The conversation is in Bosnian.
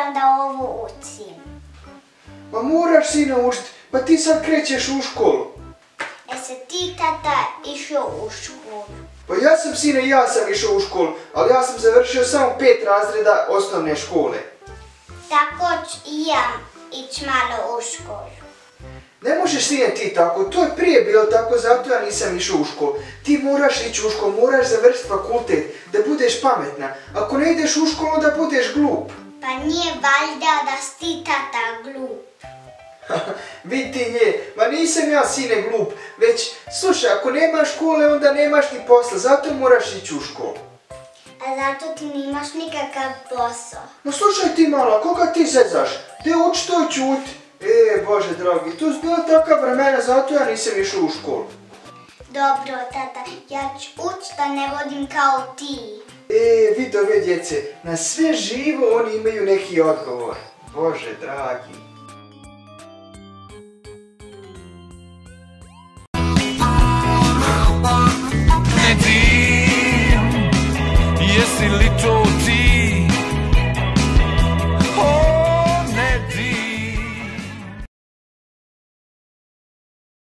moram da ovo učim. Ma moraš sine učiti, pa ti sad krećeš u školu. Jesi ti, tata, išao u školu? Pa ja sam sine, ja sam išao u školu, ali ja sam završio samo 5 razreda osnovne škole. Tako ću i ja ići malo u školu. Ne možeš sine ti tako, to je prije bilo tako, zato ja nisam išao u školu. Ti moraš ići u školu, moraš završiti fakultet, da budeš pametna. Ako ne ideš u školu, onda budeš glup. Pa nije valjda da si ti, tata, glup. Vidi ti nje, ma nisam ja sine glup, već slušaj, ako nemaš škole, onda nemaš ni posla, zato moraš ići u školu. A zato ti nimaš nikakav posao. Ma slušaj ti malo, koga ti zezaš? Gdje uči to čuti? Bože dragi, tu su bila takva vremena, zato ja nisam išao u školu. Dobro, tata, ja ću ući da ne vodim kao ti. Vidi ove djece, na sve živo oni imaju neki odgovor. Bože dragi.